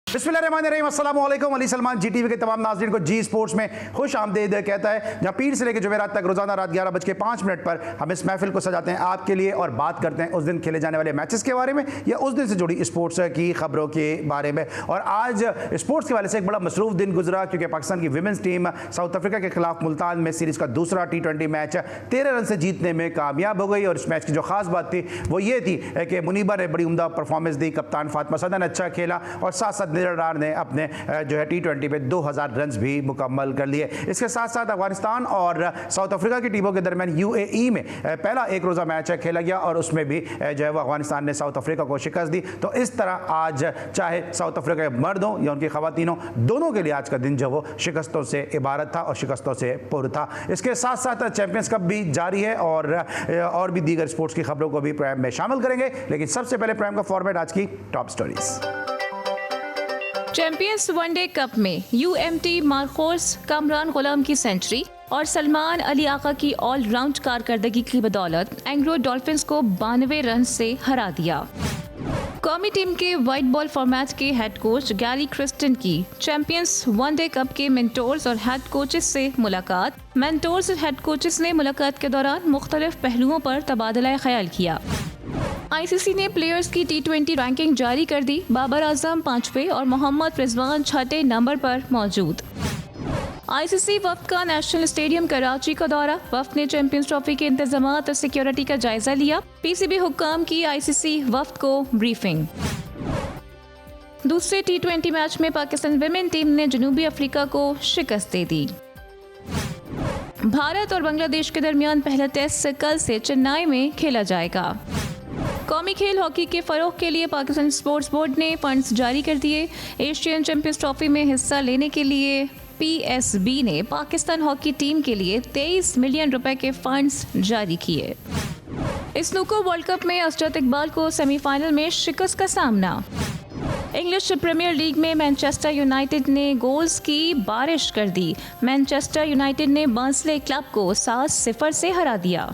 बिस्मिल्लाहिर्रहमानिर्रहीम, अस्सलामु अलैकुम। अली सलमान जी टीवी के तमाम नाज़रीन को जी स्पोर्ट्स में खुश आमदीद कहता है, जहाँ पीर से लेकर जुमेरात तक रोजाना रात 11:05 पर हम इस महफिल को सजाते हैं आपके लिए और बात करते हैं उस दिन खेले जाने वाले मैचेस के बारे में या उस दिन से जुड़ी स्पोर्ट्स की खबरों के बारे में। और आज स्पोर्ट्स के वाले से एक बड़ा मसरूफ दिन गुजरा, क्योंकि पाकिस्तान की विमेंस टीम साउथ अफ्रीका के खिलाफ मुल्तान में सीरीज़ का दूसरा T20 मैच 13 रन से जीतने में कामयाब हो गई। और इस मैच की जो खास बात थी वो ये थी कि मुनीबा ने बड़ी उम्दा परफॉर्मेंस दी, कप्तान फातिमा सदन अच्छा खेला और साथ साथ निडर डार ने अपने जो है T20 पे 2000 रन भी मुकम्मल कर लिए। इसके साथ साथ अफगानिस्तान और साउथ अफ्रीका की टीमों के दरमियान UAE में पहला एक रोज़ा मैच खेला गया और उसमें भी जो है वो अफगानिस्तान ने साउथ अफ्रीका को शिकस्त दी। तो इस तरह आज चाहे साउथ अफ्रीका के मर्द हों या उनकी खवातीन हों, दोनों के लिए आज का दिन जो वो शिकस्तों से इबारत था और शिकस्तों से पुर था। इसके साथ साथ चैंपियंस कप भी जारी है और भी दीगर स्पोर्ट्स की खबरों को भी प्राइम में शामिल करेंगे। लेकिन सबसे पहले प्राइम का फॉर्मेट आज की top stories. Champions one day cup में UMT मार्कोस कामरान गुलाम की सेंचुरी और सलमान अली आका की ऑलराउंड कारकर्दगी की बदौलत एंग्लो डॉल्फिन्स को 92 रन से हरा दिया। कौमी टीम के वाइट बॉल फॉर्मेट के हेड कोच गैरी क्रिस्टन की चैंपियंस वनडे कप के मेंटोर्स और हेड कोचेस से मुलाकात। मेंटोर्स और हेड कोचेस ने मुलाकात के दौरान मुख्तलिफ पहलुओं पर तबादला ख्याल किया। ICC ने प्लेयर्स की T20 रैंकिंग जारी कर दी। बाबर आजम 5वें और मोहम्मद रिजवान 6ठे नंबर पर मौजूद। ICC वफ्द का नेशनल स्टेडियम कराची का दौरा। वफ्द ने चैंपियंस ट्रॉफी के इंतजामात और सिक्योरिटी का जायजा लिया। PCB हुक्काम की ICC वफ्द को ब्रीफिंग। दूसरे T20 मैच में पाकिस्तान विमेन टीम ने जनूबी अफ्रीका को शिकस्त दे दी। भारत और बांग्लादेश के दरमियान पहला टेस्ट कल से चेन्नई में खेला जाएगा। कौमी खेल हॉकी के फ़रोग़ के लिए पाकिस्तान स्पोर्ट्स बोर्ड ने फंड्स जारी कर दिए। एशियन चैंपियंस ट्रॉफी में हिस्सा लेने के लिए PSB ने पाकिस्तान हॉकी टीम के लिए 23 मिलियन रुपए के फंड्स जारी किए। स्नूकर वर्ल्ड कप में असरत इकबाल को सेमीफाइनल में शिकस्त का सामना। इंग्लिश प्रीमियर लीग में मैनचेस्टर यूनाइटेड ने गोल्स की बारिश कर दी। मैनचेस्टर यूनाइटेड ने बर्नले क्लब को 7-0 से हरा दिया।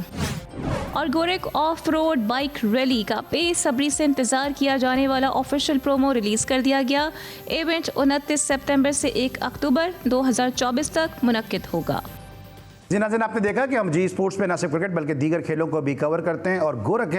और गोरेक ऑफ रोड बाइक रैली का बेसब्री से इंतजार किया जाने वाला ऑफिशियल प्रोमो रिलीज कर दिया गया। इवेंट 29 सितंबर से 1 अक्टूबर 2024 तक मुनक्किद होगा। जी नाज़रीन, आपने देखा कि हम जी स्पोर्ट्स में न सिर्फ क्रिकेट बल्कि दीगर खेलों को भी कवर करते हैं और गोरख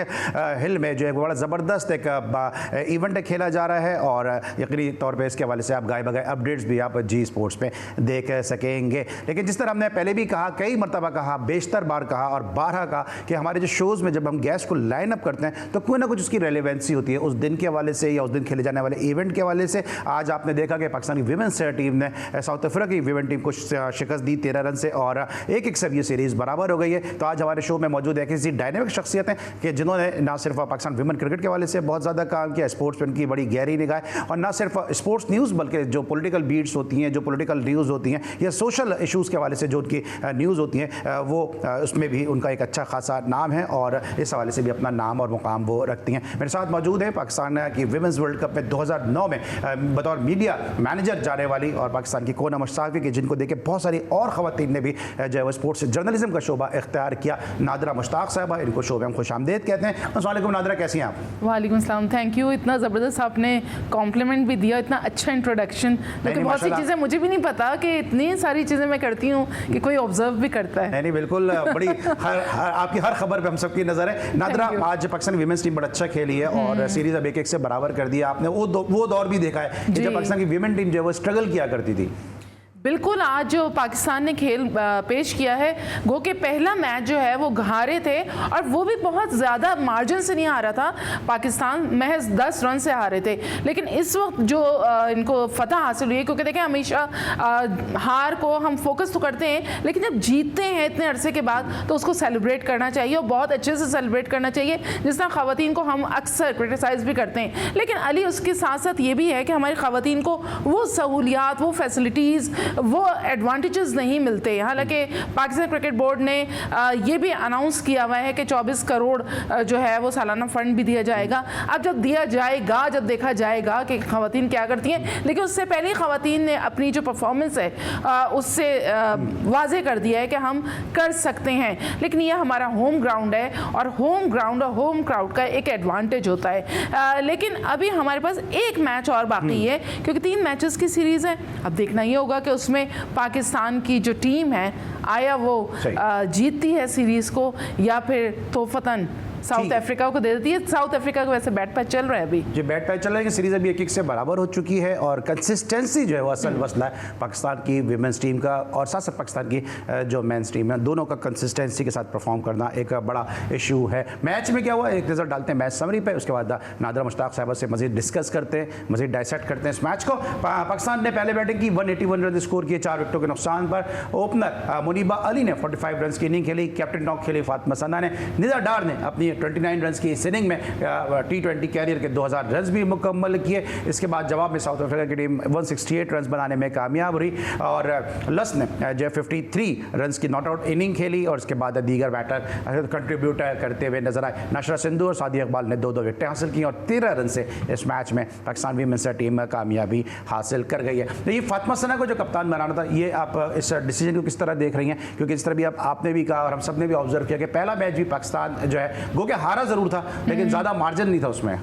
हिल में जो है बड़ा ज़बरदस्त एक इवेंट खेला जा रहा है और यकीनी तौर पे इसके हवाले से आप गाय बगाए अपडेट्स भी आप जी स्पोर्ट्स में देख सकेंगे। लेकिन जिस तरह हमने पहले भी कहा, कई मरतबा कहा, बेशतर बार कहा और बारहा कहा कि हमारे जो शोज़ में जब हम गेस्ट को लाइन अप करते हैं तो कोई ना कुछ उसकी रेलिवेंसी होती है उस दिन के हवाले से या उस दिन खेले जाने वाले इवेंट के हवाले से। आज आपने देखा कि पाकिस्तानी विमेंस टीम ने साउथ अफ्रीका की विमेन टीम को शिकस्त दी 13 रन से और एक सब ये सीरीज बराबर हो गई है। तो आज हमारे शो में मौजूद है किसी डायनेमिक शख्सियत हैं कि जिन्होंने ना सिर्फ पाकिस्तान विमेन क्रिकेट के वाले से बहुत ज़्यादा काम किया, स्पोर्ट्स में उनकी बड़ी गहरी निगाह है और ना सिर्फ स्पोर्ट्स न्यूज़ बल्कि जो पॉलिटिकल बीट्स होती हैं, जो पॉलिटिकल न्यूज़ होती हैं या सोशल इशूज़ के हवाले से जो उनकी न्यूज़ होती हैं वो उसमें भी उनका एक अच्छा खासा नाम है और इस हवाले से भी अपना नाम और मुकाम वो रखती हैं। मेरे साथ मौजूद है पाकिस्तान की विमेंस वर्ल्ड कप में 2009 में बतौर मीडिया मैनेजर जाने वाली और पाकिस्तान की कोना मुश्ताक़ी की, जिनको देखे बहुत सारी और ख़वातीन ने भी जो है वो स्पोर्ट्स जर्नलिज्म का शोबा इख्तियार किया, नादरा मुश्ताक साहबा, इनको शो में हम खुश आमदेद कहते हैं। अस्सलाम वालेकुम नादरा, कैसी हैं आप? वालेकुम सलाम, थैंक यू। इतना ज़बरदस्त आपने कॉम्प्लीमेंट भी दिया, इतना अच्छा इंट्रोडक्शन। लेकिन बहुत सी चीज़ें मुझे भी नहीं पता कि इतनी सारी चीज़ें मैं करती हूँ कि कोई ऑब्जर्व भी करता है। नहीं बिल्कुल, बड़ी आपकी हर खबर पे हम सबकी नज़र है। नादरा, आज पाकिस्तान विमेंस टीम बड़ा अच्छा खेली है और सीरीज़ अब 1-1 से बराबर कर दिया। आपने वो दौर भी देखा है जब पाकिस्तान की विमेन टीम जो है वो स्ट्रगल किया करती थी। बिल्कुल, आज जो पाकिस्तान ने खेल पेश किया है, गो के पहला मैच जो है वो हारे थे और वो भी बहुत ज़्यादा मार्जिन से नहीं हारा था। पाकिस्तान महज 10 रन से हारे थे। लेकिन इस वक्त जो इनको फतह हासिल हुई है, क्योंकि देखें हमेशा हार को हम फोकस तो करते हैं लेकिन जब जीतते हैं इतने अरसे के बाद तो उसको सेलिब्रेट करना चाहिए और बहुत अच्छे से सेलिब्रेट करना चाहिए। जिस तरह ख़वातीन को हम अक्सर क्रिटिसाइज़ भी करते हैं, लेकिन अली उसके साथ साथ ये भी है कि हमारी ख़वातीन को वो सहूलियात, वो फैसिलिटीज़ वो एडवांटेजेस नहीं मिलते। हालांकि पाकिस्तान क्रिकेट बोर्ड ने ये भी अनाउंस किया हुआ है कि 24 करोड़ जो है वो सालाना फंड भी दिया जाएगा। अब जब दिया जाएगा, जब देखा जाएगा कि ख़वातीन क्या करती हैं, लेकिन उससे पहले ख़वातीन ने अपनी जो परफॉर्मेंस है उससे वाज़े कर दिया है कि हम कर सकते हैं। लेकिन ये हमारा होम ग्राउंड है और होम ग्राउंड और होम क्राउड का एक एडवांटेज होता है। लेकिन अभी हमारे पास एक मैच और बाकी है, क्योंकि 3 मैचेस की सीरीज़ है। अब देखना ये होगा कि उसमें पाकिस्तान की जो टीम है आया वो जीतती है सीरीज़ को या फिर तोहफतन साउथ अफ्रीका को दे देती है। साउथ अफ्रीका को वैसे बैट पैच चल रहा है अभी जी, बैट पैच चल रहा है कि सीरीज अभी 1-1 से बराबर हो चुकी है और कंसिस्टेंसी जो है वो असल मसला है पाकिस्तान की विमेंस टीम का और साथ साथ पाकिस्तान की जो मेंस टीम है, दोनों का कंसिस्टेंसी के साथ परफॉर्म करना एक बड़ा इशू है। मैच में क्या हुआ, एक नज़र डालते हैं मैच समरी पे, उसके बाद नादरा मुश्ताक साहब से मजीद डिस्कस करते हैं, मजीद डायसेक्ट करते हैं इस मैच को। पाकिस्तान ने पहले बैटिंग की, 181 रन स्कोर किए 4 विकेटों के नुकसान पर। ओपनर मुनीबा अली ने 45 रन की इनिंग खेली, कैप्टन नॉक खेली फातिमा सना ने, निदा डार ने अपनी 29 रन की इस इनिंग में T20 कैरियर के 2000 रन भी मुकम्मल किए। इसके बाद जवाब में साउथ अफ्रीका की टीम 168 रन बनाने में कामयाब रही और लस ने जो 53 रन की नॉट आउट इनिंग खेली और उसके बाद दीगर बैटर कंट्रीब्यूट करते हुए नजर आए। नशरा सिंधु और सादिया इकबाल ने 2-2 विकेटें हासिल की और 13 रन से इस मैच में पाकिस्तान वीमेंस टीम कामयाबी हासिल कर गई है। तो ये फातिमा सना को जो कप्तान बनाना था, ये आप इस डिसीजन को किस तरह देख रही हैं? क्योंकि इस तरह भी आपने भी कहा और हम सब ने भी ऑब्जर्व किया कि पहला मैच भी पाकिस्तान जो है गो के हारा जरूर था लेकिन ज़्यादा मार्जिन नहीं था उसमें।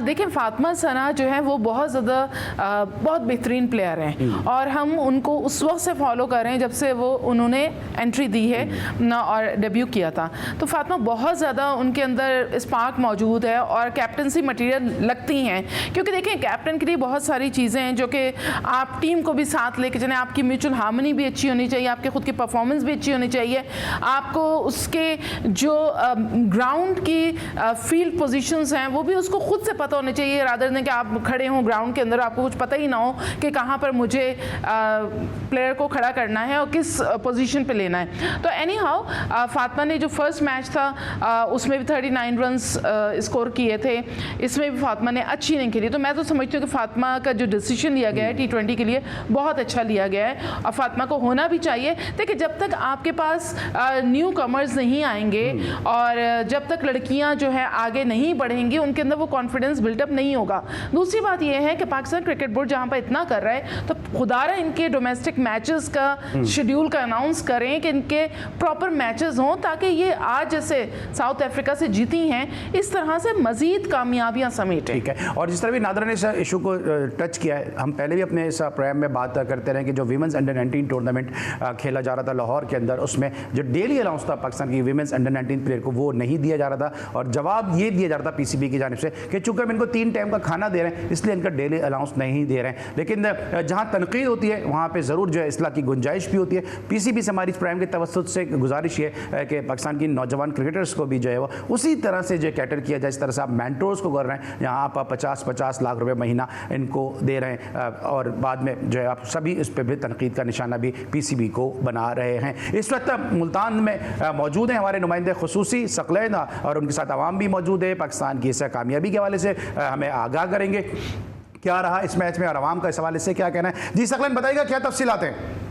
देखिए फातिमा सना जो है वो बहुत ज़्यादा बहुत बेहतरीन प्लेयर हैं और हम उनको उस वक्त से फॉलो कर रहे हैं जब से वो उन्होंने एंट्री दी है ना और डेब्यू किया था। तो फातिमा बहुत ज़्यादा उनके अंदर स्पार्क मौजूद है और कैप्टनसी मटेरियल लगती हैं, क्योंकि देखें कैप्टन के लिए बहुत सारी चीज़ें हैं जो कि आप टीम को भी साथ लेके चलें। आपकी म्यूचुअल हार्मनी भी अच्छी होनी चाहिए, आपके खुद की परफॉर्मेंस भी अच्छी होनी चाहिए, आपको उसके जो ग्राउंड की फील्ड पोजिशंस हैं वो भी उसको खुद से पता होने चाहिए, रादर देन कि आप खड़े हों ग्राउंड के अंदर आपको कुछ पता ही ना हो कि कहाँ पर मुझे प्लेयर को खड़ा करना है और किस पोजीशन पे लेना है। तो एनी हाउ फातिमा ने जो फर्स्ट मैच था उसमें भी 39 रन्स स्कोर किए थे, इसमें भी फातिमा ने अच्छी नहीं खेली। तो मैं तो समझती हूँ कि फातिमा का जो डिसीजन लिया गया है T20 के लिए बहुत अच्छा लिया गया है और फातिमा को होना भी चाहिए। देखिए जब तक आपके पास न्यू कमर्स नहीं आएंगे और जब तक लड़कियाँ जो है आगे नहीं बढ़ेंगी उनके अंदर वो कॉन्फिडेंस बिल्डअप नहीं होगा। दूसरी बात यह है कि पाकिस्तान क्रिकेट बोर्ड जहां पर इतना कर रहा है तो खुदारा इनके डोमेस्टिक मैचेस का शेड्यूल का अनाउंस करें कि इनके प्रॉपर मैचेस हों ताकि ये आज जैसे साउथ अफ्रीका से जीती हैं इस तरह से मजीद कामयाबियां समेटें। ठीक है, और जिस तरह भी नादरा ने इस इशू को टच किया है, हम पहले भी अपने इस प्रोग्राम में बात करते रहे कि जो वीमेंस अंडर-19 टूर्नामेंट खेला जा रहा था लाहौर के अंदर, उसमें जो डेली अलाउंस था पाकिस्तान की वीमेंस अंडर-19 प्लेयर को वो नहीं दिया जा रहा था और जवाब ये दिया जा रहा था पीसीबी की जानिब से कि चूंकि हम इनको 3 टाइम का खाना दे रहे हैं इसलिए इनका डेली अलाउंस नहीं दे रहे हैं। लेकिन जहां तनकीद होती है वहां पे ज़रूर जो है इस्लाह की गुंजाइश भी होती है। पीसीबी से हमारी प्राइम के तवज्जुह से गुजारिश है कि पाकिस्तान की नौजवान क्रिकेटर्स को भी जो है वो उसी तरह से जो कैटर किया जाए, इस तरह से आप मेंटोर्स को कर रहे हैं, यहाँ आप 50-50 लाख रुपए महीना इनको दे रहे हैं और बाद में जो है आप सभी इस पर भी तनकीद का निशाना भी पीसीबी को बना रहे हैं। इस वक्त मुल्तान में मौजूद हैं हमारे नुमाइंदे खुसूसी सकलैन और उनके साथ आवाम भी मौजूद है। पाकिस्तान की इस कामयाबी के हवाले से हमें आगाह करेंगे क्या रहा इस मैच में और आवाम का इस हवाले से क्या कहना है। जी सकलैन बताइएगा क्या तफसीलात हैं?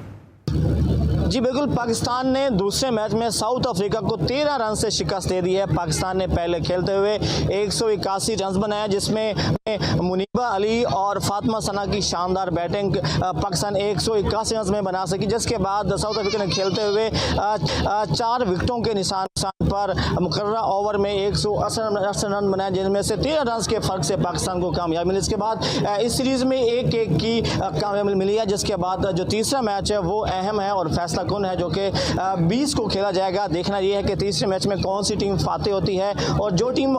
जी बिल्कुल, पाकिस्तान ने दूसरे मैच में साउथ अफ्रीका को 13 रन से शिकस्त दे दी है। पाकिस्तान ने पहले खेलते हुए 181 रन बनाया जिसमें मुनीबा अली और फातिमा सना की शानदार बैटिंग पाकिस्तान 181 रन में बना सकी, जिसके बाद साउथ अफ्रीका ने खेलते हुए 4 विकेटों के निशान पर मुकर्ररा ओवर में 180 रन बनाए जिनमें से 13 रन के फर्क से पाकिस्तान को कामयाबी मिली। इसके बाद इस सीरीज में 1-1 की कामयाबी मिली है, जिसके बाद जो तीसरा मैच है वो अहम है और फैसला कौन है जो कि 20 को खेला जाएगा। देखना यह है कि तीसरे मैच में कौन सी टीम फातेह होती है और जो टीम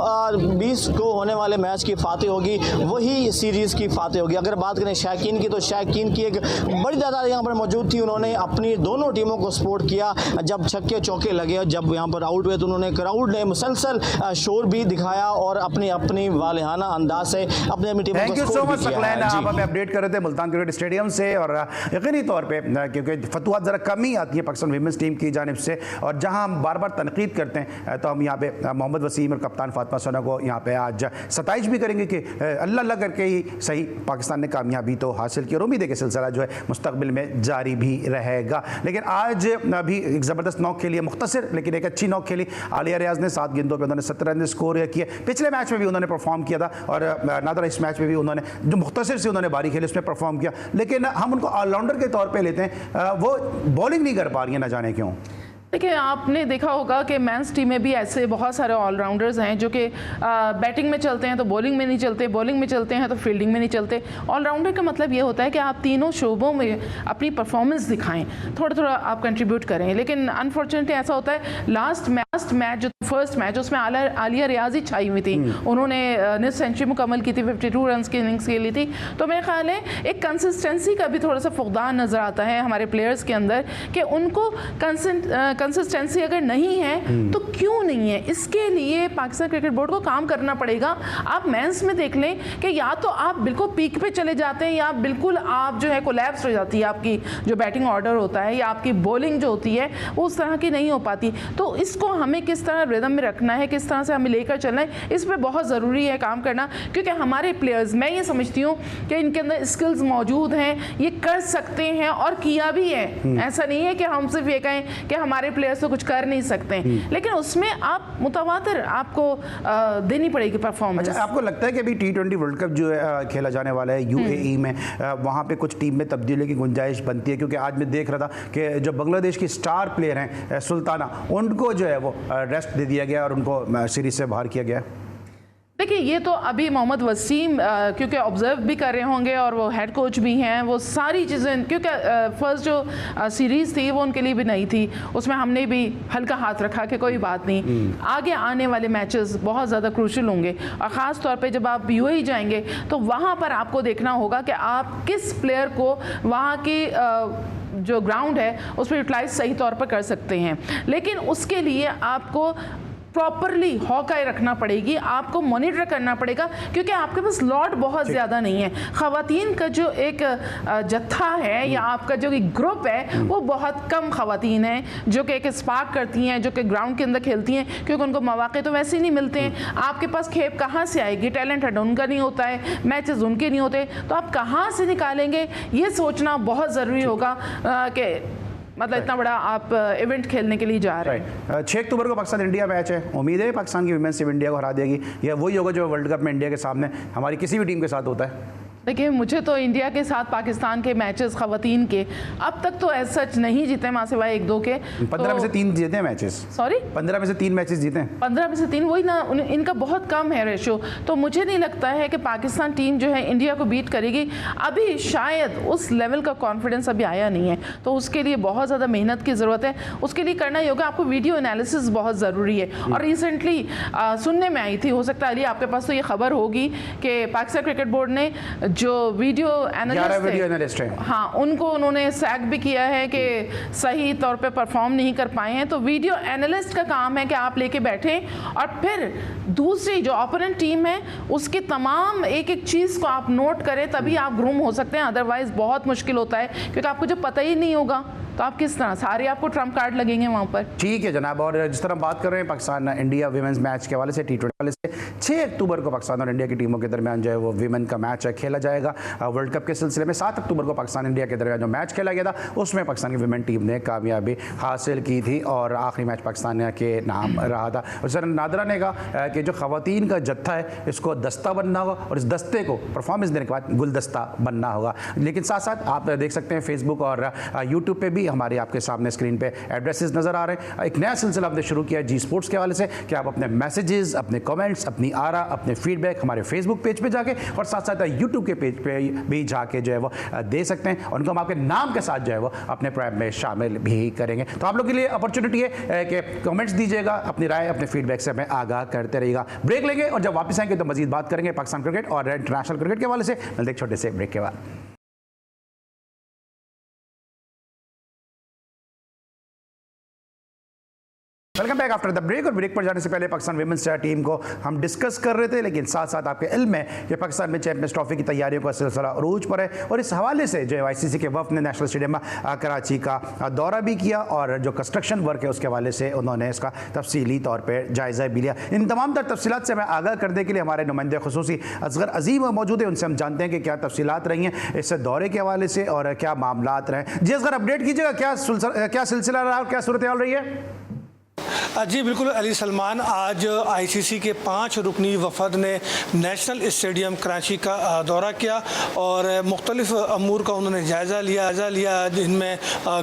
20 को होने वाले मैच की फातेह होगी वही सीरीज की फातेह होगी। अगर बात करें शायकीन की तो शायकीन की एक बड़ी तादाद यहाँ पर मौजूद थी। उन्होंने अपनी दोनों टीमों को सपोर्ट किया जब छक्के चौके लगे और जब यहाँ पर आउट हुए तो उन्होंने क्राउड ने मुसलसल शोर भी दिखाया और अपनी वालिहाना अंदाज से अपनी टीम को सपोर्ट किया। आप हमें अपडेट कर रहे थे मुल्तान क्रिकेट स्टेडियम से और यकीनी तौर पे क्योंकि फतुहात ज़रा कम ही नहीं आती है पाकिस्तान विमेंस टीम की जानिब से, और जहां हम बार बार तनकीद करते हैं तो हम यहाँ पे मोहम्मद वसीम और कप्तान फातिमा सोना को यहाँ पे आज सताइश भी करेंगे कि अल्लाह अल्लाह करके ही सही पाकिस्तान ने कामयाबी तो हासिल की और उम्मीद है कि सिलसिला जो है मुस्तकबिल में जारी भी रहेगा। लेकिन आज अभी एक ज़बरदस्त नॉक खेली है, मुख्तसर लेकिन एक अच्छी नॉक खेली। आलिया रियाज ने 7 गेंदों पर उन्होंने 17 रन स्कोर किए। पिछले मैच में भी उन्होंने परफॉर्म किया था और नादरा इस मैच में भी उन्होंने जो मुख्तसर से उन्होंने बारी खेली उसमें परफॉर्म किया, लेकिन हम उनको ऑलराउंडर के तौर पर लेते हैं, वो बॉलिंग नहीं कर पा रही है, ना जाने क्यों। देखिए, आपने देखा होगा कि मेंस टीम में भी ऐसे बहुत सारे ऑलराउंडर्स हैं जो कि बैटिंग में चलते हैं तो बॉलिंग में नहीं चलते, बॉलिंग में चलते हैं तो फील्डिंग में नहीं चलते। ऑलराउंडर का मतलब ये होता है कि आप तीनों शोबों में अपनी परफॉर्मेंस दिखाएं, थोड़ा थोड़ा आप कंट्रीब्यूट करें। लेकिन अनफॉर्चुनेटली ऐसा होता है, लास्ट मैच जो फर्स्ट मैच उसमें आलिया रियाज ही छाई हुई थी, उन्होंने निस सेंचुरी मुकम्मल की थी, 52 रन की इनिंग्स खेली थी। तो मेरे ख्याल है एक कंसिस्टेंसी का भी थोड़ा सा फुकदान नज़र आता है हमारे प्लेयर्स के अंदर कि उनको कंसिस्टेंसी अगर नहीं है तो क्यों नहीं है, इसके लिए पाकिस्तान क्रिकेट बोर्ड को काम करना पड़ेगा। आप मेंस में देख लें कि या तो आप बिल्कुल पीक पे चले जाते हैं या बिल्कुल आप जो है कोलैप्स हो जाती है आपकी जो बैटिंग ऑर्डर होता है या आपकी बॉलिंग जो होती है वो उस तरह की नहीं हो पाती। तो इसको हमें किस तरह रिदम में रखना है, किस तरह से हमें लेकर चलना है, इस पर बहुत ज़रूरी है काम करना। क्योंकि हमारे प्लेयर्स, मैं ये समझती हूँ कि इनके अंदर स्किल्स मौजूद हैं, ये कर सकते हैं और किया भी है। ऐसा नहीं है कि हम सिर्फ ये कहें कि हमारे प्लेयर्स तो कुछ कर नहीं सकते, लेकिन उसमें आप मुतवातिर आपको देनी पड़ेगी परफॉर्मेंस। अच्छा, आपको लगता है कि अभी T20 वर्ल्ड कप जो है खेला जाने वाला है UAE में, वहाँ पे कुछ टीम में तब्दीली की गुंजाइश बनती है? क्योंकि आज मैं देख रहा था कि जो बांग्लादेश की स्टार प्लेयर हैं सुल्ताना, उनको जो है वो रेस्ट दे दिया गया और उनको सीरीज से बाहर किया गया। देखिए, ये तो अभी मोहम्मद वसीम क्योंकि ऑब्जर्व भी कर रहे होंगे और वो हेड कोच भी हैं, वो सारी चीज़ें, क्योंकि फर्स्ट जो सीरीज़ थी वो उनके लिए भी नहीं थी, उसमें हमने भी हल्का हाथ रखा कि कोई बात नहीं, आगे आने वाले मैचेस बहुत ज़्यादा क्रूशल होंगे। और ख़ास तौर पे जब आप UAE जाएंगे तो वहाँ पर आपको देखना होगा कि आप किस प्लेयर को वहाँ की जो ग्राउंड है उस पर यूटिलाइज सही तौर पर कर सकते हैं। लेकिन उसके लिए आपको प्रॉपरली हॉकाई रखना पड़ेगी, आपको मॉनिटर करना पड़ेगा, क्योंकि आपके पास लॉट बहुत ज़्यादा नहीं है। ख़वातीन का जो एक जत्था है या आपका जो एक ग्रुप है वो बहुत कम ख़वातीन हैं जो कि एक स्पार्क करती हैं, जो कि ग्राउंड के अंदर खेलती हैं, क्योंकि उनको मौके तो वैसे ही नहीं मिलते हैं। आपके पास खेप कहाँ से आएगी? टैलेंट उनका नहीं होता है, मैचेस उनके नहीं होते, तो आप कहाँ से निकालेंगे ये सोचना बहुत ज़रूरी होगा कि मतलब इतना बड़ा आप इवेंट खेलने के लिए जा रहे हैं। 6 अक्टूबर को पाकिस्तान इंडिया मैच है, उम्मीद है पाकिस्तान की विमेंस टीम इंडिया को हरा देगी, या वही होगा जो वर्ल्ड कप में इंडिया के सामने हमारी किसी भी टीम के साथ होता है? देखिए, मुझे तो इंडिया के साथ पाकिस्तान के मैचेस ख़वातीन के अब तक तो ऐसा सच नहीं जीते मां सिवाय 1-2 के। 15 में से 3 जीते हैं मैचेस। सॉरी, 15 में से 3 मैचेस जीते हैं। 15 में से 3, वही ना, इनका बहुत कम है रेशो। तो मुझे नहीं लगता है कि पाकिस्तान टीम जो है इंडिया को बीट करेगी। अभी शायद उस लेवल का कॉन्फिडेंस अभी आया नहीं है, तो उसके लिए बहुत ज़्यादा मेहनत की ज़रूरत है। उसके लिए करना ही होगा, आपको वीडियो एनालिसिस बहुत ज़रूरी है। और रिसेंटली सुनने में आई थी, हो सकता है अली आपके पास तो ये खबर होगी कि पाकिस्तान क्रिकेट बोर्ड ने जो वीडियो एनालिस्ट है, हाँ, उनको उन्होंने सैक भी किया है कि सही तौर पे परफॉर्म नहीं कर पाए हैं। तो वीडियो एनालिस्ट का काम है कि आप लेके बैठें और फिर दूसरी जो ओपोनेंट टीम है उसकी तमाम एक एक चीज़ को आप नोट करें, तभी आप ग्रूम हो सकते हैं। अदरवाइज बहुत मुश्किल होता है, क्योंकि आपको जब पता ही नहीं होगा तो आप किस तरह, सारे आपको ट्रम्प कार्ड लगेंगे वहाँ पर। ठीक है जनाब, और जिस तरह बात कर रहे हैं पाकिस्तान इंडिया विमेंस मैच के हवाले से, T20 वाले से 6 अक्टूबर को पाकिस्तान और इंडिया की टीमों के दरमियान जो है वो विमेन का मैच खेला जाएगा वर्ल्ड कप के सिलसिले में। 7 अक्टूबर को पाकिस्तान इंडिया के दरमियान जो मैच खेला गया था उसमें पाकिस्तान की विमेन टीम ने कामयाबी हासिल की थी और आखिरी मैच पाकिस्तान के नाम रहा था। और सर नादरा ने कहा कि जो खवातीन का जत्था है इसको दस्ता बनना होगा और इस दस्ते को परफॉर्मेंस देने के बाद गुलदस्ता बनना होगा। लेकिन साथ साथ आप देख सकते हैं फेसबुक और यूट्यूब पर भी हमारे आपके सामने स्क्रीन पे एड्रेसेस नजर आ रहे हैं। एक नया सिलसिला हमने शुरू किया है जी स्पोर्ट्स के हवाले से कि आप अपने मैसेजेस, अपने कमेंट्स, अपनी आरा, अपने फीडबैक हमारे फेसबुक पेज पे जाके और साथ साथ यूट्यूब के पेज पे भी जाके जो है वो दे सकते हैं। और उनको हम आपके नाम के साथ जो है वो अपने प्रोग्राम में शामिल भी करेंगे। तो आप लोग के लिए अपॉर्चुनिटी है कि कमेंट्स दीजिएगा, अपनी राय, अपने फीडबैक से हमें आगाह करते रहिएगा। ब्रेक लेंगे और जब वापस आएंगे तो मजीद बात करेंगे पाकिस्तान क्रिकेट और इंटरनेशनल क्रिकेट के हवाले से। मिलते एक छोटे से ब्रेक के बाद। Welcome back after the break. और ब्रेक पर जाने से पहले पाकिस्तान विमेंस टीम को हम डिस्कस कर रहे थे, लेकिन साथ साथ आपके इल्म है कि पाकिस्तान में चैंपियंस ट्रॉफी की तैयारियों का सिलसिला अरूज पर है। और इस हवाले से जो आईसीसी के वफ़द ने नेशनल स्टेडियम कराची का दौरा भी किया और जो कंस्ट्रक्शन वर्क है उसके हवाले से उन्होंने इसका तफसीली तौर पर जायज़ा भी लिया। इन तमाम तर तफसीलात से मैं आगाह करने के लिए हमारे नुमाइंदे खुसूसी असगर अजीम मौजूद है, उनसे हम जानते हैं कि क्या तफसीलात रही हैं इस दौरे के हवाले से और क्या मामलात रहे। जी असगर, अपडेट कीजिएगा, क्या सिलसिला रहा और क्या सूरत हाल रही है? जी बिल्कुल अली सलमान, आज आईसीसी के 5 रुकनी वफद ने नेशनल स्टेडियम कराची का दौरा किया और मुख्तलिफ अमूर का उन्होंने जायज़ा लिया जिनमें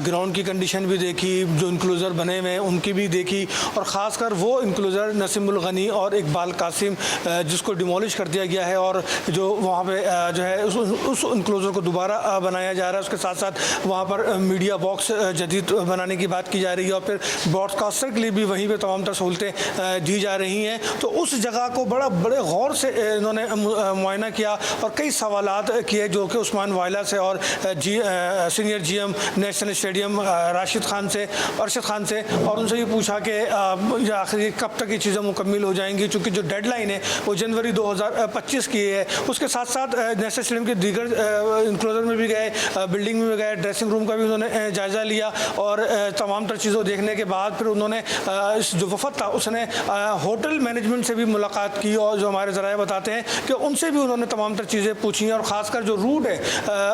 ग्राउंड की कंडीशन भी देखी, जो इंक्लोज़र बने हुए हैं उनकी भी देखी, और ख़ासकर वो इंक्लोज़र नसीमुल गनी और इकबाल कासिम जिसको डिमोलिश कर दिया गया है और जो वहाँ पे जो है उस इंक्लोज़र को दोबारा बनाया जा रहा है। उसके साथ साथ वहाँ पर मीडिया बॉक्स जदीद बनाने की बात की जा रही है और फिर ब्रॉडकास्टर के लिए भी वहीं पे तमाम तर सहूलतें दी जा रही हैं। तो उस जगह को बड़े गौर से इन्होंने मुआयना किया और कई सवालात किए जो कि उस्मान वाइला से और senior GM national stadium Arshad Khan से और उनसे ये पूछा कि आखिर कब तक ये चीज़ें मुकम्मल हो जाएंगी, चूँकि जो डेडलाइन है वो जनवरी 2025 की है। उसके साथ साथ नेशनल स्टेडियम के दीगर इंक्लोजर में भी गए, बिल्डिंग में भी गए, ड्रेसिंग रूम का भी उन्होंने जायज़ा लिया और तमाम तर चीज़ों देखने के बाद फिर उन्होंने इस जो वफद था उसने होटल मैनेजमेंट से भी मुलाकात की और जो हमारे ज़राए बताते हैं कि उनसे भी उन्होंने तमाम तर चीज़ें पूछी हैं और ख़ासकर जो रूट है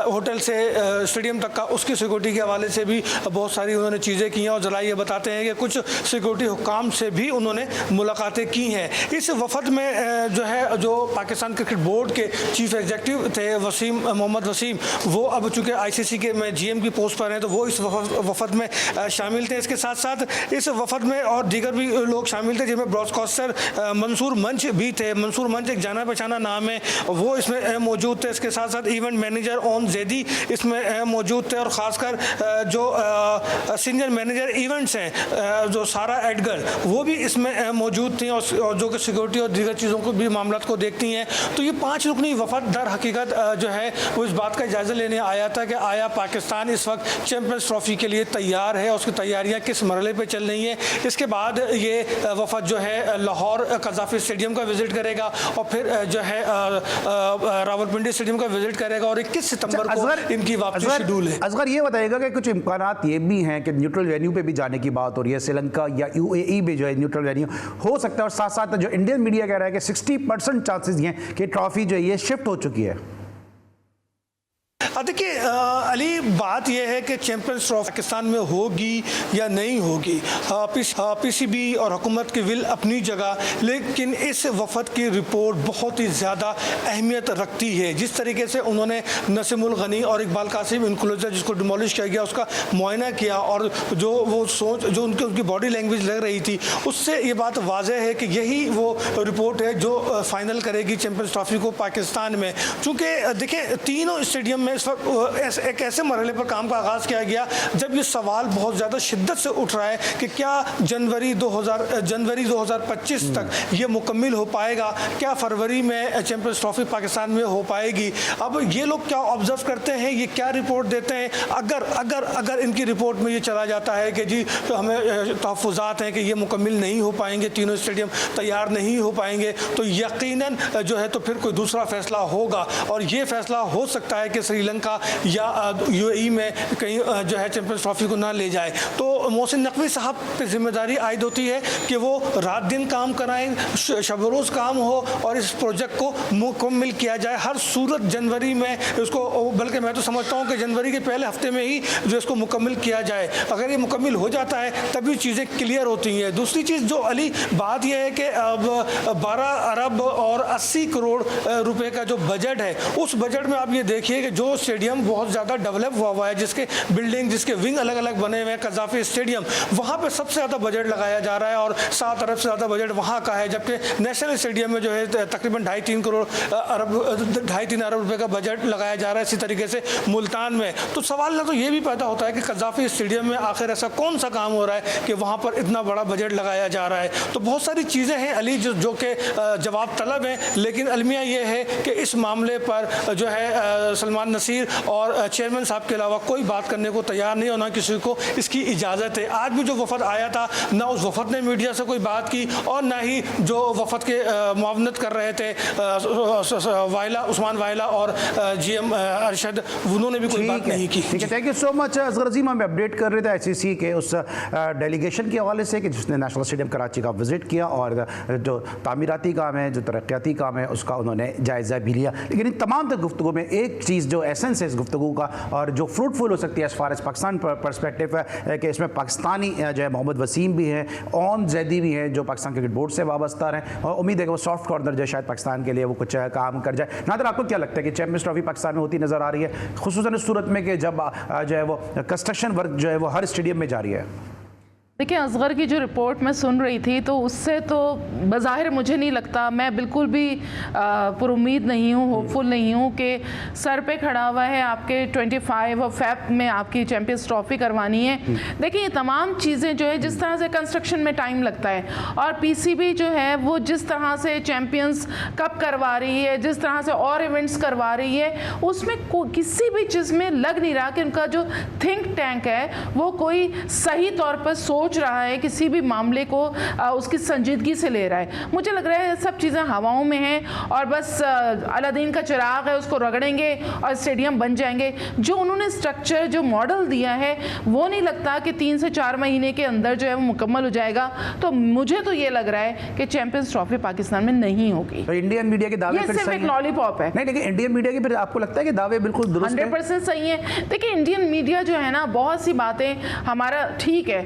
होटल से स्टेडियम तक का उसकी सिक्योरिटी के हवाले से भी बहुत सारी उन्होंने चीज़ें की हैं। और ज़राए ये बताते हैं कि कुछ सिक्योरिटी हुकाम से भी उन्होंने मुलाकातें की हैं। इस वफद में जो पाकिस्तान क्रिकेट बोर्ड के चीफ एग्जीक्यूटिव थे मोहम्मद वसीम, वो अब चूँकि आईसीसी के में जीएम की पोस्ट पर हैं तो वो इस वफद में शामिल थे। इसके साथ साथ इस वफद में और दीगर भी लोग शामिल थे जिनमें ब्रॉडकास्टर मंसूर मंच भी थे। मंसूर मंच एक जाना पहचाना नाम है, वो इसमें मौजूद थे। इसके साथ साथ इवेंट मैनेजर ओम जैदी इसमें मौजूद थे और ख़ासकर जो सीनियर मैनेजर इवेंट्स हैं जो सारा एडगर, वो भी इसमें मौजूद थी और जो कि सिक्योरिटी और दीगर चीज़ों को भी मामलों को देखती हैं। तो ये 5 रुकनी वफद दर हकीकत जो है वो इस बात का जायज़ा लेने आया था कि आया पाकिस्तान इस वक्त चैम्पियंस ट्रॉफी के लिए तैयार है और उसकी तैयारियाँ किस मरहले पर चल रही हैं। इसके बाद ये वफद जो है लाहौर कज़ाफ़ी स्टेडियम का विज़िट करेगा और फिर जो है रावलपिंडी स्टेडियम का विज़िट करेगा और 21 सितंबर को इनकी वापसी शेड्यूल है। असगर ये बताइएगा कि कुछ इम्कानात ये भी हैं कि न्यूट्रल वेन्यू पे भी जाने की बात हो रही है, श्रीलंका या यूएई भी जो है न्यूट्रल वेन्यू हो सकता है और साथ साथ जो इंडियन मीडिया कह रहा है कि 60% चांसेस ये हैं कि ट्रॉफी जो है ये शिफ्ट हो चुकी है। देखिए अली, बात यह है कि चैम्पियंस ट्रॉफी पाकिस्तान में होगी या नहीं होगी, पीसीबी और हुकूमत की विल अपनी जगह, लेकिन इस वफद की रिपोर्ट बहुत ही ज़्यादा अहमियत रखती है। जिस तरीके से उन्होंने नसीमुल गनी और इकबाल कासिम इंक्लोजर जिसको डिमोलिश किया गया उसका मुआयना किया और जो वो सोच जो उनकी बॉडी लैंग्वेज लग रही थी, उससे ये बात वाज़ेह है कि यही वो रिपोर्ट है जो फाइनल करेगी चैम्पियंस ट्रॉफी को पाकिस्तान में। चूँकि देखिए तीनों स्टेडियम में इस वक्त एक ऐसे मरहले पर काम का आगाज़ किया गया जब ये सवाल बहुत ज़्यादा शिद्दत से उठ रहा है कि क्या जनवरी 2025 तक ये मुकम्मल हो पाएगा, क्या फरवरी में चैम्पियंस ट्रॉफी पाकिस्तान में हो पाएगी। अब ये लोग क्या ऑब्जर्व करते हैं, ये क्या रिपोर्ट देते हैं, अगर इनकी रिपोर्ट में ये चला जाता है कि जी तो हमें तहफ़्फ़ुज़ात हैं कि ये मुकम्मल नहीं हो पाएंगे, तीनों स्टेडियम तैयार नहीं हो पाएंगे, तो यकीनन जो है तो फिर कोई दूसरा फैसला होगा और ये फैसला हो सकता है कि श्रीलंका या यूएई में कहीं जो है चैंपियंस ट्रॉफी को ना ले जाए। तो मोहसिन नकवी साहब पे जिम्मेदारी आयद होती है कि वो रात दिन काम कराएं, शब रोज़ काम हो और इस प्रोजेक्ट को मुकम्मल किया जाए हर सूरत जनवरी में इसको, बल्कि मैं तो समझता हूँ कि जनवरी के पहले हफ्ते में ही जो इसको मुकम्मल किया जाए। अगर ये मुकम्मल हो जाता है तभी चीज़ें क्लियर होती हैं। दूसरी चीज़ जो अली बात यह है कि अब 12 अरब और 80 करोड़ रुपए का जो बजट है, उस बजट में आप ये देखिए कि जो स्टेडियम बहुत ज़्यादा डेवलप हुआ है, जिसके बिल्डिंग जिसके विंग अलग अलग बने हुए हैं, कज़ाफ़ी स्टेडियम, वहाँ पे सबसे ज़्यादा बजट लगाया जा रहा है और 7 अरब से ज़्यादा बजट वहाँ का है, जबकि नेशनल स्टेडियम में जो है तकरीबन 2.5-3 अरब रुपए का बजट लगाया जा रहा है। इसी तरीके से मुल्तान में तो सवाल ना तो ये भी पैदा होता है कि कज़ाफ़ी स्टेडियम में आखिर ऐसा कौन सा काम हो रहा है कि वहाँ पर इतना बड़ा बजट लगाया जा रहा है। तो बहुत सारी चीज़ें हैं अली जो कि जवाब तलब हैं, लेकिन अलमिया ये है कि इस मामले पर जो है सलमान नसीर समीर और चेयरमैन साहब के अलावा कोई बात करने को तैयार नहीं, और ना किसी को इसकी इजाज़त है। आज भी जो वफद आया था, ना उस वफद ने मीडिया से कोई बात की और ना ही जो वफद के मुआवनत कर रहे थे वाइला, उस्मान वाइला और GM अरशद, उन्होंने भी कोई बात नहीं की। ठीक है, thank you so much. Asghar Azeem हमें अपडेट कर रहे थे ICC के उस डेलीगेशन के हवाले से कि जिसने नेशनल स्टेडियम कराची का विजिट किया और जो तामीराती काम है, जो तरक्याती काम है, उसका उन्होंने जायज़ा भी लिया। लेकिन इन तमाम तक गुफ्तगू में एक चीज़ जो एसेंस है इस गुफ्तगू का और जो फ्रूटफुल हो सकती है as far as Pakistan perspective है कि इसमें पाकिस्तानी जो है मोहम्मद वसीम भी हैं, ओन जैदी भी हैं जो पाकिस्तान क्रिकेट बोर्ड से वाबस्ता हैं, और उम्मीद है कि वो सॉफ्ट कॉर्नर जो शायद पाकिस्तान के लिए वो कुछ काम कर जाए। नादर, आपको क्या लगता है कि चैंपियंस ट्रॉफी पाकिस्तान में होती नज़र आ रही है, खुसूसन इस सूरत में कि जब जो है वो कंस्ट्रक्शन वर्क जो है वो हर स्टेडियम में जारी है? देखिए, असगर की जो रिपोर्ट मैं सुन रही थी तो उससे तो बज़ाहिर मुझे नहीं लगता, मैं बिल्कुल भी पुरुम्मीद नहीं हूँ, होपफुल नहीं हूँ कि सर पे खड़ा हुआ है आपके 25 और फेब में आपकी चैंपियंस ट्रॉफी करवानी है। देखिए, ये तमाम चीज़ें जो है जिस तरह से कंस्ट्रक्शन में टाइम लगता है और PCB जो है वो जिस तरह से चैंपियंस कप करवा रही है, जिस तरह से और इवेंट्स करवा रही है, उसमें किसी भी चीज़ में लग नहीं रहा कि उनका जो थिंक टैंक है वो कोई सही तौर पर सोच रहा है, किसी भी मामले को उसकी संजीदगी से ले रहा है। मुझे लग रहा है सब चीज़ें हवाओं में हैं और बस अलादीन का चिराग है, उसको रगड़ेंगे और स्टेडियम बन जाएंगे। जो उन्होंने स्ट्रक्चर, जो मॉडल दिया है, वो नहीं लगता कि 3 से 4 महीने के अंदर जो है वो मुकम्मल हो जाएगा। तो मुझे तो ये लग रहा है कि चैंपियंस ट्रॉफी पाकिस्तान में नहीं होगी। तो इंडियन मीडिया के दावे सिर्फ एक लॉलीपॉप है। नहीं, लेकिन इंडियन मीडिया के फिर आपको लगता है कि दावे बिल्कुल दुरुस्त हैं? 100% सही है। देखिए, इंडियन मीडिया जो है ना, बहुत सी बातें हमारा ठीक है,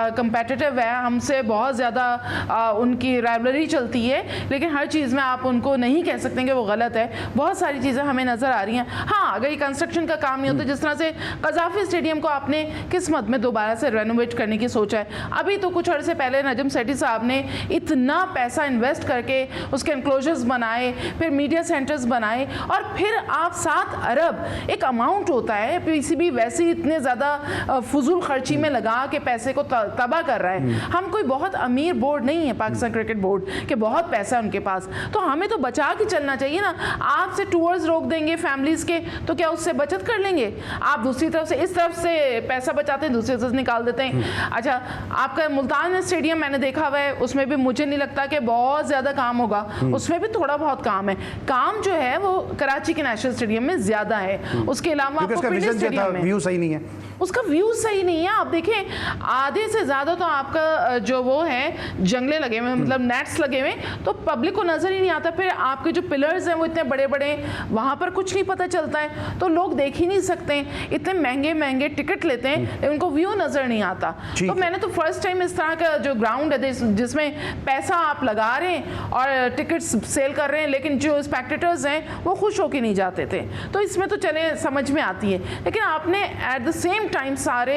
कंपेटिटिव है, हमसे बहुत ज़्यादा उनकी राइवलरी चलती है, लेकिन हर चीज़ में आप उनको नहीं कह सकते कि वो गलत है। बहुत सारी चीज़ें हमें नज़र आ रही हैं। हाँ, अगर ये कंस्ट्रक्शन का काम नहीं होता, जिस तरह से कज़ाफ़ी स्टेडियम को आपने किस्मत में दोबारा से रेनोवेट करने की सोचा है, अभी तो कुछ अर्से पहले नजम सेठी साहब ने इतना पैसा इन्वेस्ट करके उसके एनक्लोजर्स बनाए, फिर मीडिया सेंटर्स बनाए, और फिर आप 7 अरब एक अमाउंट होता है, PCB वैसे ही इतने ज़्यादा फजूल खर्ची में लगा के पैसे को तबाह कर रहा है। हम कोई बहुत अमीर बोर्ड नहीं है, पाकिस्तान क्रिकेट बोर्ड के बहुत पैसा है उनके पास, तो हमें तो बचा के चलना चाहिए ना। आपसे टूर्स रोक देंगे फैमिलीज के, तो क्या उससे बचत कर लेंगे? आप दूसरी तरफ से, इस तरफ से पैसा बचाते हैं, दूसरी तरफ से निकाल देते हैं। अच्छा, आपका मुल्तान स्टेडियम मैंने देखा हुआ है, उसमें भी मुझे नहीं लगता कि बहुत ज़्यादा काम होगा, उसमें भी थोड़ा बहुत काम है। काम जो है वो कराची के नेशनल स्टेडियम में ज़्यादा है, उसके अलावा व्यू सही नहीं है, उसका व्यू सही नहीं है। आप देखें, आधे से ज़्यादा तो आपका जो वो है जंगले लगे हुए, मतलब नेट्स लगे हुए, तो पब्लिक को नज़र ही नहीं आता। फिर आपके जो पिलर्स हैं वो इतने बड़े बड़े, वहाँ पर कुछ नहीं पता चलता है, तो लोग देख ही नहीं सकते। इतने महंगे महंगे टिकट लेते हैं, उनको व्यू नज़र नहीं आता। तो मैंने तो फर्स्ट टाइम इस तरह का जो ग्राउंड है जिसमें पैसा आप लगा रहे हैं और टिकट सेल कर रहे हैं, लेकिन जो स्पेक्टेटर्स हैं वो खुश होकर नहीं जाते थे, तो इसमें तो चले समझ में आती है। लेकिन आपने एट द सेम टाइम सारे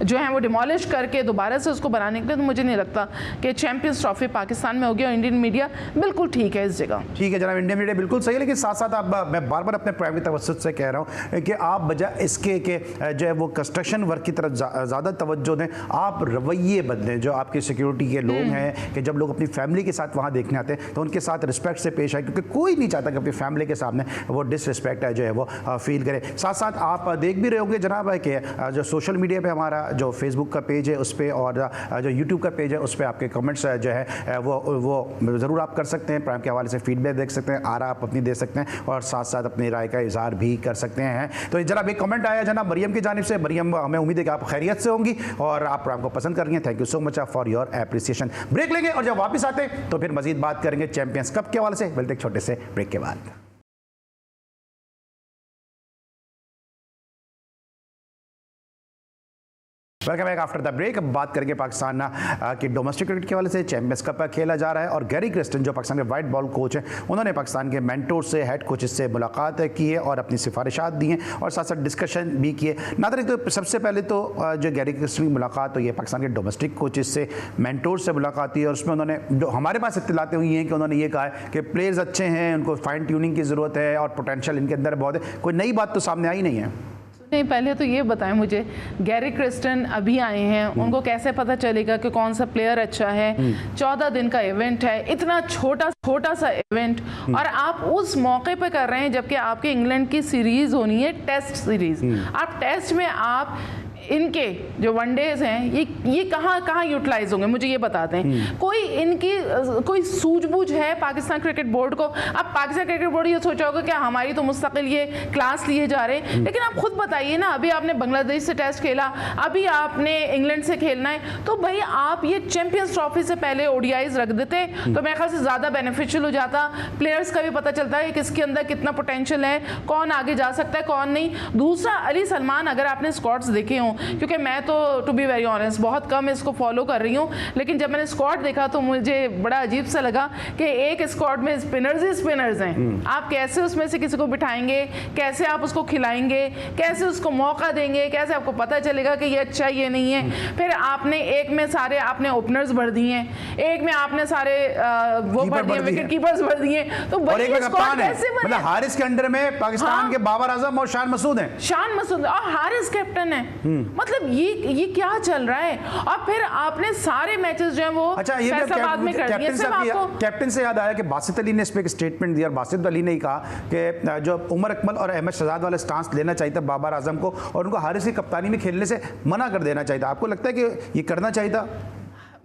जो हैं वो डिमोलिश करके दोबारा से उसको बनाने के लिए, तो मुझे नहीं लगता कि चैंपियंस ट्रॉफी पाकिस्तान में होगी। और इंडियन मीडिया बिल्कुल ठीक है इस जगह। ठीक है जनाब, इंडियन मीडिया बिल्कुल सही है, लेकिन साथ साथ आप, मैं बार बार अपने प्राइमरी तवज्जुह से कह रहा हूँ कि आप बजाय इसके कि जो है वो कंस्ट्रक्शन वर्क की तरफ ज़्यादा तवज्जो दें, आप रवैये बदलें। जो आपके सिक्योरिटी के लोग हैं कि जब लोग अपनी फैमिली के साथ वहाँ देखने आते हैं तो उनके साथ रिस्पेक्ट से पेश आए, क्योंकि कोई नहीं चाहता कि अपनी फैमिली के सामने वो डिसरिस्पेक्ट है जो है वो फील करे। साथ साथ आप देख भी रहे होंगे जनाब है कि जो सोशल मीडिया पे हमारा जो फेसबुक का पेज है उस पर और जो यूट्यूब का पेज है उस पर आपके कमेंट्स जो है वो ज़रूर आप कर सकते हैं। प्राइम के हवाले से फीडबैक देख सकते हैं, आरा आप अपनी दे सकते हैं और साथ साथ अपनी राय का इजहार भी कर सकते हैं। तो जनाब एक कमेंट आया जनाब मरियम की जानिब से। मरियम, हमें उम्मीद है कि आप खैरियत से होंगी और आप प्रोग्राम को पसंद कर रही हैं। Thank you so much for your appreciation. Break लेंगे और जब वापस आते हैं तो फिर मजीद बात करेंगे चैंपियंस कप के हवाले से। मिलते एक छोटे से ब्रेक के बाद। Welcome back after the break. अब बात करेंगे पाकिस्तान की डोमेस्टिक क्रिकेट के हवाले से। चैंपियंस कप खेला जा रहा है और गैरी क्रिस्टन जो पाकिस्तान के वाइट बॉल कोच हैं उन्होंने पाकिस्तान के मेंटोर से, हेड कोचेस से मुलाकात की है और अपनी सिफारिशात दी हैं और साथ साथ डिस्कशन भी किए। नादरीन, तो सबसे पहले तो जो गैरी क्रिस्टन की मुलाकात हुई है पाकिस्तान के डोमेस्टिक कोचेस से, मेंटोर से मुलाकात हुई है और उसमें उन्होंने जो हमारे पास इत्तलातें हुई हैं कि उन्होंने ये कहा है कि प्लेयर्स अच्छे हैं, उनको फाइन ट्यूनिंग की ज़रूरत है और पोटेंशियल इनके अंदर बहुत है। कोई नई बात तो सामने आई नहीं है। नहीं, पहले तो ये बताएं मुझे, गैरी क्रिस्टन अभी आए हैं, उनको कैसे पता चलेगा कि कौन सा प्लेयर अच्छा है? 14 दिन का इवेंट है, इतना छोटा सा इवेंट, और आप उस मौके पे कर रहे हैं जबकि आपके इंग्लैंड की सीरीज होनी है, टेस्ट सीरीज। आप टेस्ट में आप इनके जो वनडेज हैं ये कहाँ यूटिलाइज होंगे, मुझे ये बताते हैं। कोई सूझबूझ है पाकिस्तान क्रिकेट बोर्ड को? अब पाकिस्तान क्रिकेट बोर्ड ये सोचा होगा कि हमारी तो मुस्तकिल ये क्लास लिए जा रहे हैं, लेकिन आप खुद बताइए ना, अभी आपने बांग्लादेश से टेस्ट खेला, अभी आपने इंग्लैंड से खेलना है, तो भाई आप ये चैंपियंस ट्रॉफी से पहले ओडीआईज रख देते तो मेरे ख्याल से ज़्यादा बेनिफिशियल हो जाता। प्लेयर्स का भी पता चलता है किसके अंदर कितना पोटेंशियल है, कौन आगे जा सकता है कौन नहीं। दूसरा, अली सलमान, अगर आपने स्क्वाड्स देखे हों, क्योंकि मैं तो टू बी वेरी ऑनेस्ट बहुत कम इसको फॉलो कर रही हूँ, लेकिन जब मैंने स्क्वाड देखा तो मुझे बड़ा अजीब सा लगा कि एक स्क्वाड में स्पिनर्स ही स्पिनर्स हैं। आप कैसे उसमें से किसी को बिठाएंगे, कैसे आप उसको खिलाएंगे, कैसे उसको मौका देंगे, कैसे आपको पता चलेगा कि ये अच्छा ये नहीं है? फिर आपने एक में सारे आपने ओपनर्स भर दिए, एक में आपने सारे वो भर दिए, विकेट कीपर्स भर दिए, तो मतलब हारिस के अंडर में पाकिस्तान के बाबर आजम और शान मसूद हैं। शान मसूद और हारिस कैप्टन है, मतलब ये क्या चल रहा है? और फिर आपने सारे मैचेस जो हैं वो फैसलाबाद में कर दिए। कैप्टन से याद आया कि बासित अली ने इस पे एक स्टेटमेंट दिया और बासित अली ने कहा कि जो उमर अकमल और अहमद शहजाद वाला स्टांस लेना चाहिए था बाबर आजम को, और उनको हारिस की कप्तानी में खेलने से मना कर देना चाहिए था। आपको लगता है कि ये करना चाहिए था?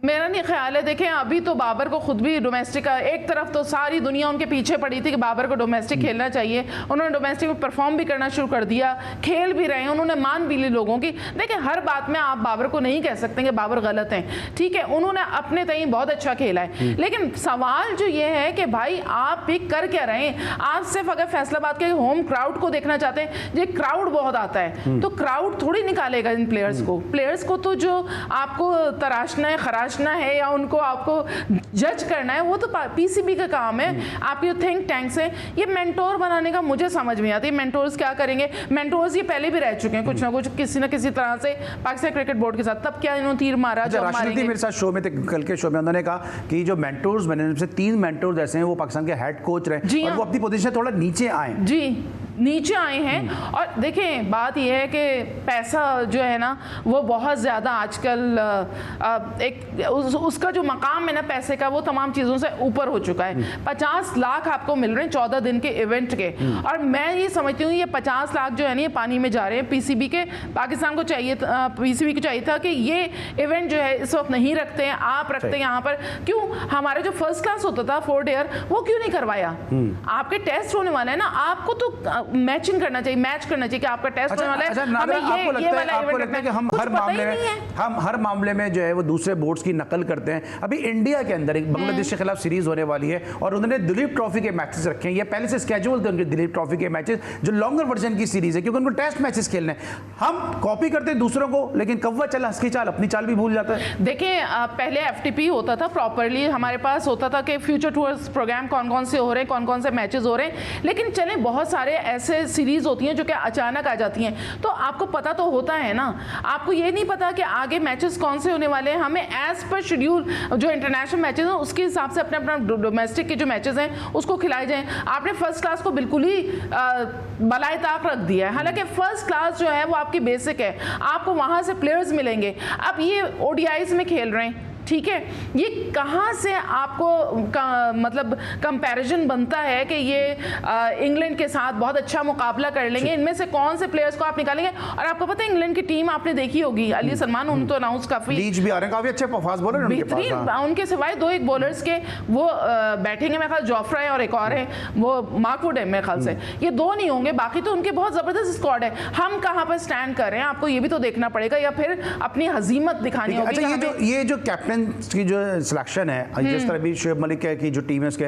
मेरा नहीं ख्याल है। देखें, अभी तो बाबर को खुद भी डोमेस्टिक का, एक तरफ तो सारी दुनिया उनके पीछे पड़ी थी कि बाबर को डोमेस्टिक खेलना चाहिए, उन्होंने डोमेस्टिक में परफॉर्म भी करना शुरू कर दिया, खेल भी रहे हैं, उन्होंने मान भी ली लोगों की। देखें, हर बात में आप बाबर को नहीं कह सकते कि बाबर गलत हैं, ठीक है, उन्होंने अपने तय बहुत अच्छा खेला है, लेकिन सवाल जो ये है कि भाई आप भी कर क्या रहे हैं? आप सिर्फ अगर फैसलाबाद के होम क्राउड को देखना चाहते हैं, ये क्राउड बहुत आता है, तो क्राउड थोड़ी निकालेगा इन प्लेयर्स को तो जो आपको तराशना है, खराशना है या उनको आपको जज करना है, वो तो पीसीबी का काम है। आपके जो थिंक टैंक्स हैं, ये मेंटोर बनाने का मुझे समझ में आता है। मेंटोर्स क्या करेंगे? मेंटोर्स ये पहले भी रह चुके हैं कुछ ना कुछ किसी न किसी तरह से पाकिस्तान क्रिकेट बोर्ड के साथ। तब क्या इन्होंने तीर मारा? जब राष्ट्रपति मेरे साथ शो में थे, कल के शो में, उन्होंने कहा कि जो मेंटोर्स बने से 3 मेंटोर्स ऐसे हैं वो पाकिस्तान के हेड कोच रहे और वो अपनी पोजीशन थोड़ा नीचे आए। जी, नीचे आए हैं। और देखें, बात यह है कि पैसा जो है ना वो बहुत ज़्यादा आजकल उसका जो मकाम है ना पैसे का, वो तमाम चीज़ों से ऊपर हो चुका है। 50 लाख आपको मिल रहे हैं 14 दिन के इवेंट के, और मैं ये समझती हूँ ये 50 लाख जो है ना ये पानी में जा रहे हैं। पीसीबी के पाकिस्तान को चाहिए, पीसीबी को चाहिए था कि ये इवेंट जो है इस वक्त नहीं रखते हैं, आप रखते हैं यहाँ पर। क्यों? हमारे जो फर्स्ट क्लास होता था 4 डेयर, वो क्यों नहीं करवाया? आपके टेस्ट होने वाला है ना, आपको तो मैचिंग करना चाहिए, मैच करना चाहिए कि आपका टेस्ट होने वाला है। आपको लगता है कि हम हर मामले में जो है वो दूसरे बोर्ड्स की नकल करते हैं? अभी इंडिया के अंदर एक बांग्लादेश के खिलाफ सीरीज होने वाली है और उन्होंने दिलीप ट्रॉफी के मैचेस रखे हैं। ये पहले से स्केड्यूल थे उनके दिलीप ट्रॉफी के मैचेस, जो लॉन्गर वर्जन की सीरीज है, क्योंकि उनको टेस्ट मैचेस खेलने हैं। हम कॉपी करते हैं दूसरों को, लेकिन कौवा चला हंस की चाल, अपनी चाल भी भूल जाता है। देखिए, पहले एफटीपी होता था प्रॉपरली, हमारे पास होता था कि फ्यूचर टूर्स प्रोग्राम कौन कौन से हो रहे हैं, कौन कौन से मैचेस हो रहे हैं, लेकिन चले बहुत सारे ऐसे सीरीज होती हैं जो कि अचानक आ जाती हैं, तो आपको पता तो होता है ना। आपको ये नहीं पता कि आगे मैचेस कौन से होने वाले हैं। हमें एज पर शेड्यूल जो इंटरनेशनल मैचेस हैं उसके हिसाब से अपने अपना डोमेस्टिक के जो मैचेस हैं उसको खिलाए जाएं। आपने फर्स्ट क्लास को बिल्कुल ही बलाए ताक रख दिया है, हालांकि फर्स्ट क्लास जो है वो आपकी बेसिक है, आपको वहाँ से प्लेयर्स मिलेंगे। अब ये ओडीआईज में खेल रहे हैं, ठीक है, ये कहाँ से आपको मतलब कंपैरिजन बनता है कि ये इंग्लैंड के साथ बहुत अच्छा मुकाबला कर लेंगे? इनमें से कौन से प्लेयर्स को आप निकालेंगे? और आपको पता है इंग्लैंड की टीम आपने देखी होगी, अली सलमान उन तो अनाउंस काफी लीच भी आ रहे हैं, काफी अच्छे फास्ट बॉलर हैं बेहतरीन, उनके सिवाय 2-1 बॉलर्स के वो बैठेंगे मेरे ख्याल, जोफ्रा है और एक और है वो मार्कवुड है मेरे ख्याल से, ये 2 नहीं होंगे, बाकी तो उनके बहुत जबरदस्त स्क्वाड है। हम कहाँ पर स्टैंड कर रहे हैं आपको ये भी तो देखना पड़ेगा, या फिर अपनी हजीमत दिखानी होगी। अच्छा, ये जो कैप्टन की जो सिलेक्शन है, जिस तरह भी शोएब मलिक की जो टीम है उसके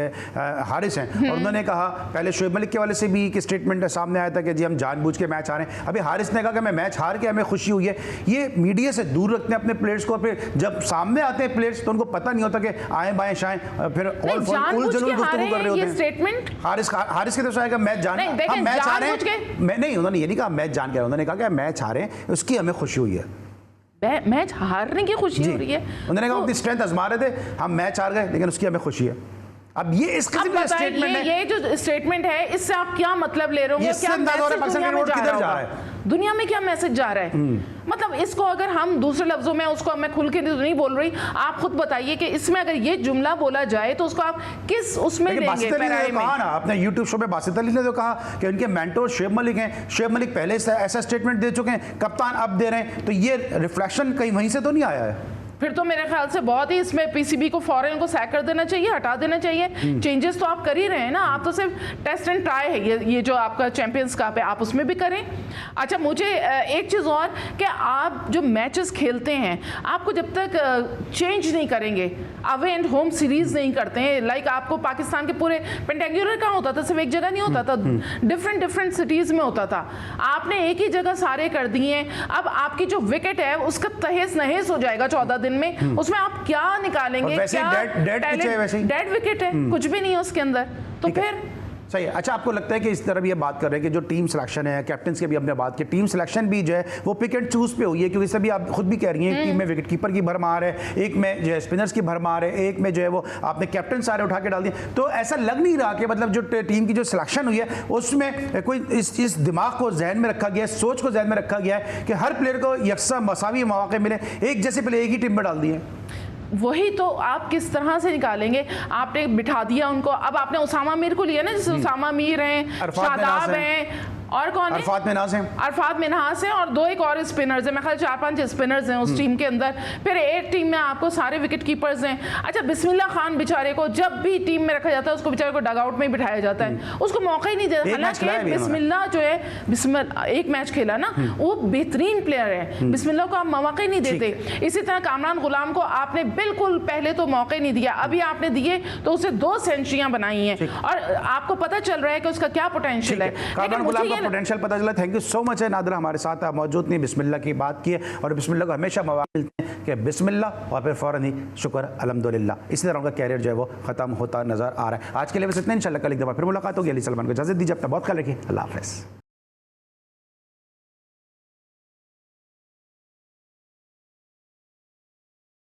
हारिस हैं, और उन्होंने कहा पहले शोएब मलिक के वाले से भी एक स्टेटमेंट सामने आया था कि जी हम जानबूझ के मैच हारे हैं। अभी हारिस ने कहा कि मैं मैच हार के हमें खुशी हुई है। ये मीडिया से दूर रखते हैं अपने प्लेयर्स को, फिर जब सामने आते हैं प्लेयर्स तो उनको पता नहीं होता कि आए बाएं शाएं, फिर ऑल जरूर गुफ्तगू कर रहे होते हैं। स्टेटमेंट हारिस की तरफ से आएगा मैच जान, हम मैच हारे मैं नहीं, उन्होंने ये नहीं कहा मैच जान के, उन्होंने कहा कि मैच हारे उसकी हमें खुशी हुई है, मैच हारने की खुशी हो रही है। उन्होंने कहा अपनी स्ट्रेंथ आजमा रहे थे, हम मैच हार गए लेकिन उसकी हमें खुशी है। अब ये इस किस्म का स्टेटमेंट है, ये जो स्टेटमेंट है इससे आप क्या मतलब ले रहे हो? किधर जा रहा है? दुनिया में क्या मैसेज जा रहा है? मतलब इसको अगर हम दूसरे लफ्जों में, उसको मैं खुल के नहीं बोल रही, आप खुद बताइए कि इसमें अगर ये जुमला बोला जाए तो उसको आप किस उसमें लेंगे? पैराई में कहा ना आपने यूट्यूब शो पे बासित अली ने तो कहा कि उनके मेंटोर शुएब मलिक हैं, शुएब मलिक पहले से ऐसा स्टेटमेंट दे चुके हैं, कप्तान अब दे रहे हैं, तो ये रिफ्लेक्शन कहीं वहीं से तो नहीं आया है? फिर तो मेरे ख्याल से बहुत ही इसमें पीसीबी को फौरन को सैक कर देना चाहिए, हटा देना चाहिए। चेंजेस तो आप कर ही रहे हैं ना, आप तो सिर्फ टेस्ट एंड ट्राई है ये जो आपका चैंपियंस कप है, आप उसमें भी करें। अच्छा, मुझे एक चीज़ और कि आप जो मैचेस खेलते हैं, आपको जब तक चेंज नहीं करेंगे, अवे एंड होम सीरीज नहीं करते हैं, लाइक आपको पाकिस्तान के पूरे पेंटेंगुलर कहाँ होता था, सिर्फ एक जगह नहीं होता था, डिफरेंट सिटीज़ में होता था। आपने एक ही जगह सारे कर दिए, अब आपकी जो विकेट है उसका तहेस नहेस हो जाएगा 14 दिन में, उसमें आप क्या निकालेंगे? क्या डेड विकेट है, कुछ भी नहीं है उसके अंदर, तो फिर सही है। अच्छा, आपको लगता है कि इस तरह ये बात कर रहे हैं कि जो टीम सिलेक्शन है, कैप्टन की भी हमने बात की, टीम सिलेक्शन भी जो है वो पिक एंड चूज पे हुई है, क्योंकि सभी आप खुद भी कह रही हैं, टीम में विकेट कीपर की भरमार है, एक में जो है स्पिनर्स की भरमार है, एक में जो है वो आपने कैप्टन सारे उठा के डाल दिए, तो ऐसा लग नहीं रहा कि मतलब जो टीम की जो सिलेक्शन हुई है उसमें कोई इस दिमाग को जहन में रखा गया है, सोच को जहन में रखा गया है कि हर प्लेयर को यकसा मसावी मौके मिले, एक जैसे प्लेयर एक ही टीम में डाल दिए। वही तो आप किस तरह से निकालेंगे? आपने बिठा दिया उनको, अब आपने उसामा मीर को लिया ना, जैसे उसामा मीर हैं, शादाब हैं, और कौन है? अरफात मिन्हास हैं। अरफात मिन्हास हैं, और 2 एक और स्पिनर्स हैं, मैं ख्याल 4-5 स्पिनर्स हैं उस टीम के अंदर। फिर एक टीम में आपको सारे विकेट कीपर्स हैं। अच्छा, बिस्मिल्लाह खान बेचारे को जब भी टीम में रखा जाता है उसको बेचारे को डगआउट में ही बिठाया जाता है, उसको मौका ही नहीं देता। हालांकि बिस्मिल्लाह जो है, बिस्मिल्लाह एक मैच खेला ना, वो बेहतरीन प्लेयर है, बिस्मिल्लाह को आप मौका ही नहीं देते। इसी तरह कामरान गुलाम को आपने बिल्कुल पहले तो मौके नहीं दिया, अभी आपने दिए तो उसे 2 सेंचुरियां बनाई हैं, और आपको पता चल रहा है कि उसका क्या पोटेंशियल है। कामरान गुलाम का पोटेंशियल पता चला। थैंक यू सो मच है नादिरा, हमारे साथ आप मौजूद नहीं, बिस्मिल्लाह की बात की है, और बिस्मिल्लाह को हमेशा मौका मिलते हैं कि बिस्मिल्लाह और फिर फौरन ही शुक्र अल्हम्दुलिल्लाह। इसी तरह उनका कैरियर जो है वो खत्म होता नजर आ रहा है। आज के लिए बस इतना, इंशाल्लाह कल एक दफ़ा फिर मुलाकात होगी। अली सलमान को इजाज़त दीजिए, अपना बहुत ख्याल रखिए, अल्लाह हाफ़िज़।